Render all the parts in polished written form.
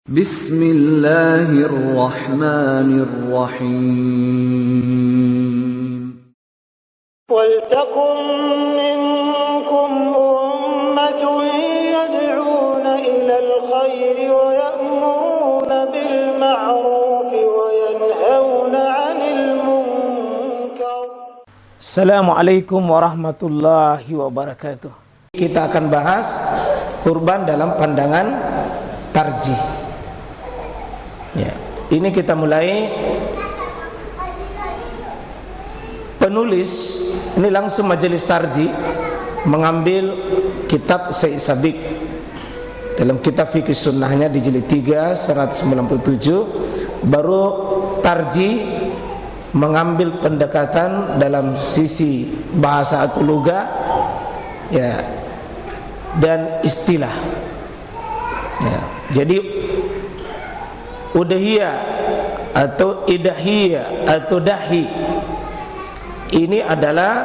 Bismillahirrahmanirrahim. وَلْتَكُنْ مِنْكُمْ أُمَّةٌ يَدْعُونَ إِلَى الْخَيْرِ وَيَأْمُرُونَ بِالْمَعْرُوفِ وَيَنْهَوْنَ عَنِ الْمُنْكَرِ. Assalamualaikum warahmatullahi wabarakatuh. Kita akan bahas kurban dalam pandangan tarjih. Ya, ini kita mulai. Penulis ini langsung majelis tarjih mengambil kitab Syekh Sabiq dalam kitab fikih sunnahnya di jilid 3 197, baru tarjih mengambil pendekatan dalam sisi bahasa atau lugah, ya, dan istilah. Ya, jadi udhiyah atau idahiyah atau dahi ini adalah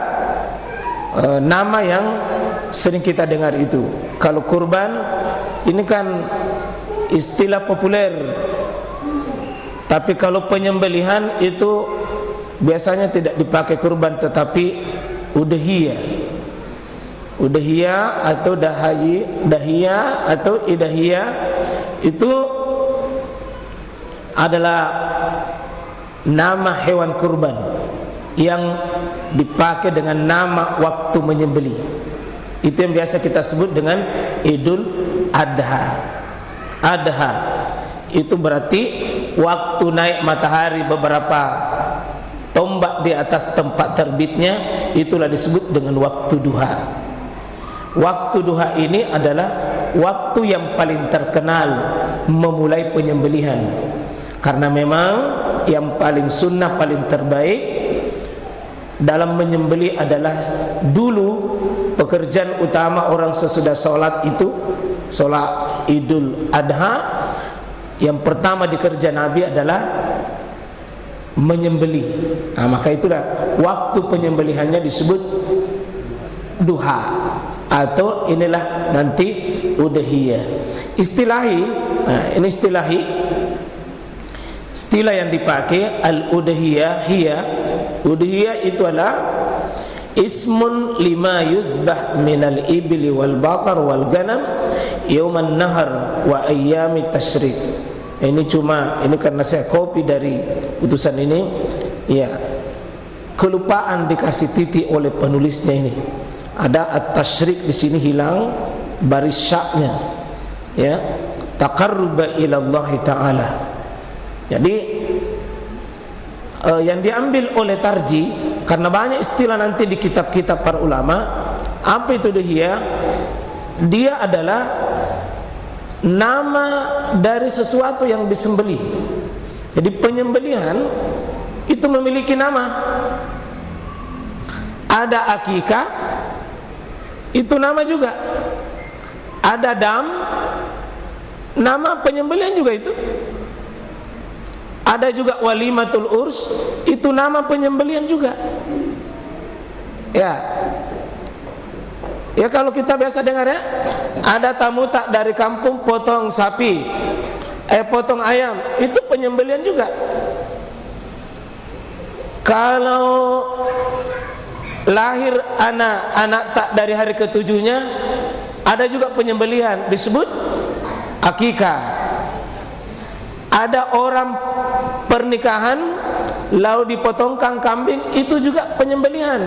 nama yang sering kita dengar itu. Kalau kurban ini kan istilah populer, tapi kalau penyembelihan itu biasanya tidak dipakai kurban tetapi udhiyah atau dahiyah atau idahiyah itu adalah nama hewan kurban yang dipakai dengan nama waktu menyembelih. Itu yang biasa kita sebut dengan Idul Adha. Adha itu berarti waktu naik matahari beberapa tombak di atas tempat terbitnya, itulah disebut dengan waktu duha. Waktu duha ini adalah waktu yang paling terkenal memulai penyembelihan, karena memang yang paling sunnah, paling terbaik dalam menyembelih adalah dulu pekerjaan utama orang sesudah sholat itu, sholat Idul Adha, yang pertama dikerja Nabi adalah menyembelih. Nah, maka itulah waktu penyembelihannya disebut duha, atau inilah nanti udhiyah. Istilahi, nah, ini istilah yang dipakai al-udhiyah. Udhiyah itu adalah ismun lima yuzbah minal ibli wal baqar wal ganam yauman nahar wa ayyami tasyrik. Ini karena saya copy dari putusan ini, ya, kelupaan dikasih titik oleh penulisnya ini. Ada at-tasyrik di sini hilang baris syaknya, ya, taqarruba ila Allah taala. Jadi yang diambil oleh tarjih, karena banyak istilah nanti di kitab-kitab para ulama. Apa itu udhiyah? Dia adalah nama dari sesuatu yang disembelih. Jadi penyembelihan itu memiliki nama. Ada akikah, itu nama juga. Ada dam, nama penyembelihan juga itu. Ada juga walimatul urs, itu nama penyembelihan juga. Ya, kalau kita biasa dengar, ya, ada tamu tak dari kampung potong sapi, potong ayam, itu penyembelihan juga. Kalau lahir anak tak dari hari ketujuhnya, ada juga penyembelihan, disebut akikah. Ada orang pernikahan lalu dipotongkan kambing, itu juga penyembelihan,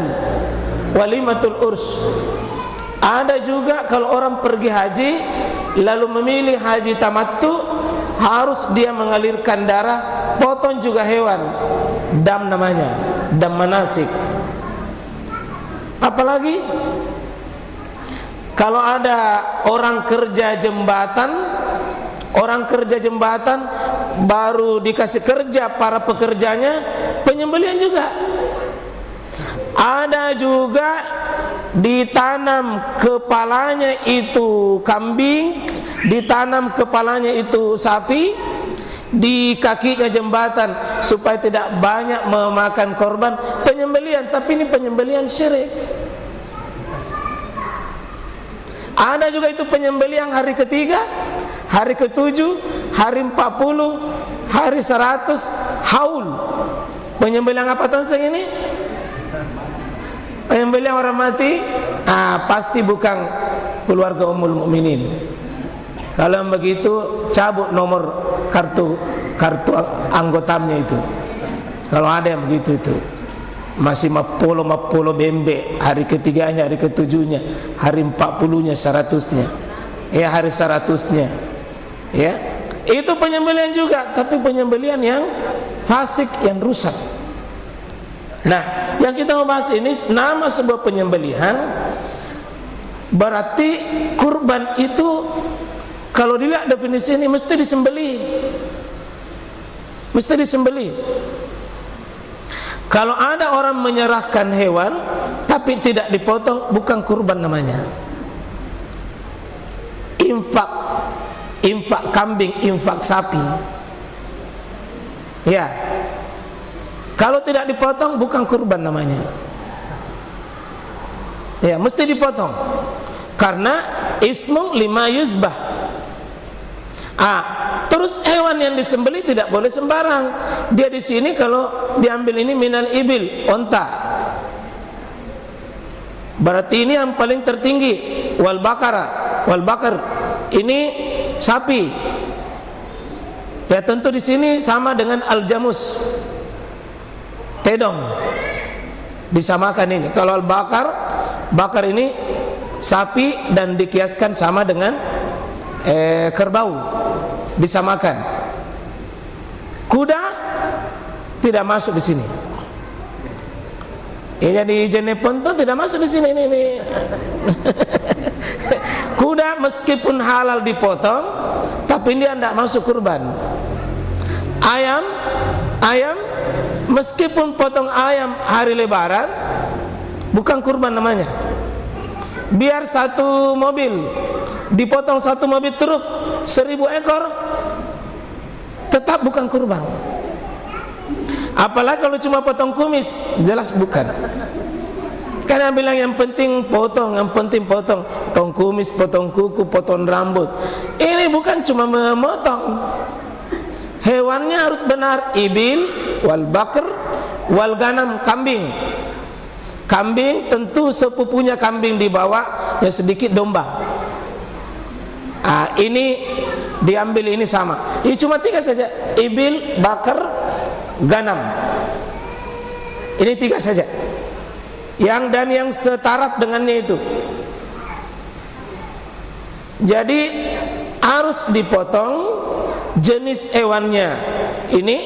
walimatul urs. Ada juga kalau orang pergi haji lalu memilih haji tamattu, harus dia mengalirkan darah, potong juga hewan, dam namanya, dam manasik. Apalagi kalau ada orang kerja jembatan baru dikasih kerja para pekerjanya, penyembelihan juga. Ada juga ditanam kepalanya itu kambing, ditanam kepalanya itu sapi, di kakinya jembatan supaya tidak banyak memakan korban, penyembelihan. Tapi ini penyembelihan syirik. Ada juga itu penyembelihan hari ketiga, hari ke-7, hari 40, hari 100, haul. Penyembelihan apa tahun ini? Penyembelihan orang mati? Pasti bukan keluarga Ummul Mukminin. Kalau begitu cabut nomor kartu anggotanya itu. Kalau ada yang begitu itu. Masih mapolo bembe, hari ketiganya, hari ke-7-nya, hari 40-nya, 100-nya. Ya, hari 100-nya. Ya. Itu penyembelihan juga, tapi penyembelihan yang fasik, yang rusak. Nah, yang kita mau bahas ini nama sebuah penyembelihan. Berarti kurban itu kalau dilihat definisi ini mesti disembelih. Mesti disembelih. Kalau ada orang menyerahkan hewan tapi tidak dipotong, bukan kurban namanya. Infak kambing, infak sapi. Ya. Kalau tidak dipotong bukan kurban namanya. Ya, mesti dipotong. Karena ismu lima yuzbah. Terus hewan yang disembelih tidak boleh sembarang. Dia di sini kalau diambil ini minal ibil, onta. Berarti ini yang paling tertinggi. Wal bakar. Ini sapi. Ya tentu di sini sama dengan al jamus. Tedong. Disamakan ini. Kalau al bakar ini sapi dan dikiaskan sama dengan kerbau. Disamakan. Kuda tidak masuk di sini. Ya, jadi jenepon itu tidak masuk di sini ini. Kuda meskipun halal dipotong, tapi dia tidak masuk kurban. Ayam meskipun potong ayam hari Lebaran, bukan kurban namanya. Biar satu mobil dipotong, satu mobil truk 1000 ekor, tetap bukan kurban. Apalagi kalau cuma potong kumis, jelas bukan. Karena bilang yang penting potong, potong kumis, potong kuku, potong rambut. Ini bukan cuma memotong. Hewannya harus benar, ibil, wal bakar, wal ganam, kambing. Kambing tentu sepupunya kambing dibawa, yang sedikit domba. Ini diambil, ini sama. Ini cuma 3 saja. Ibil, bakar, ganam. Ini 3 saja. Dan yang setaraf dengannya itu. Jadi harus dipotong jenis hewannya. Ini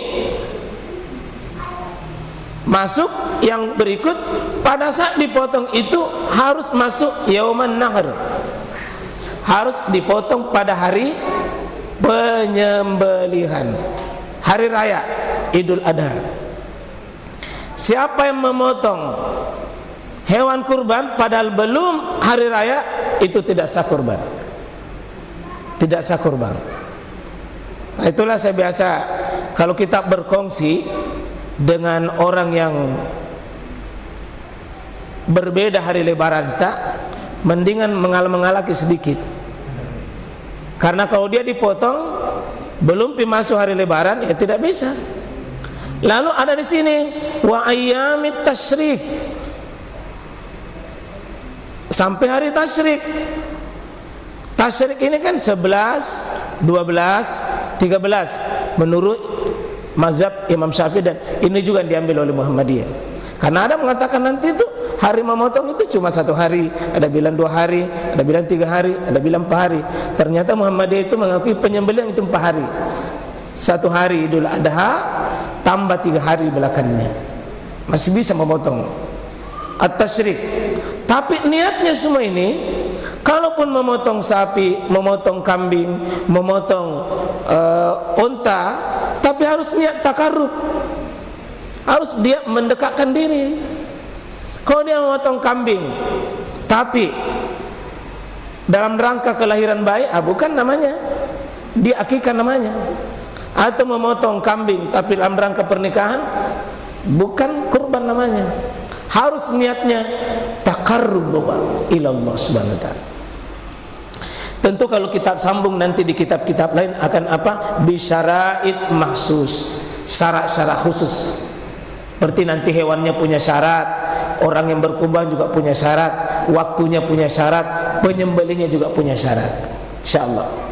masuk yang berikut. Pada saat dipotong itu harus masuk yauman nahr. Harus dipotong pada hari penyembelihan, hari raya Idul Adha. Siapa yang memotong hewan kurban padahal belum hari raya, itu tidak sah kurban. Tidak sah kurban. Nah, itulah saya biasa kalau kita berkongsi dengan orang yang berbeda hari Lebaran, mendingan mengalah-mengalaki sedikit. Karena kalau dia dipotong belum masuk hari Lebaran, ya tidak bisa. Lalu ada di sini wa ayyamit tasyrik, sampai hari tasyrik. Tasyrik ini kan 11, 12, 13 menurut mazhab Imam Syafi'i, dan ini juga diambil oleh Muhammadiyah. Karena ada mengatakan nanti itu hari memotong itu cuma 1 hari, ada bilang 2 hari, ada bilang 3 hari, ada bilang 4 hari. Ternyata Muhammadiyah itu mengakui penyembelihan itu 4 hari. 1 hari Idul Adha tambah 3 hari belakangnya, masih bisa memotong at-tasyrik. Tapi niatnya semua ini, kalaupun memotong sapi, memotong kambing, memotong unta, tapi harus niat takarrub, harus dia mendekatkan diri. Kalau dia memotong kambing tapi dalam rangka kelahiran bayi, bukan namanya, dia akikah namanya. Atau memotong kambing tapi dalam rangka pernikahan, bukan kurban namanya. Harus niatnya taqarrub ila Allah Subhanahu wa taala. Tentu kalau kitab sambung nanti di kitab-kitab lain akan apa? Bisyara'id mahsus, syarat-syarat khusus. Seperti nanti hewannya punya syarat, orang yang berkurban juga punya syarat, waktunya punya syarat, penyembelihnya juga punya syarat. Insyaallah.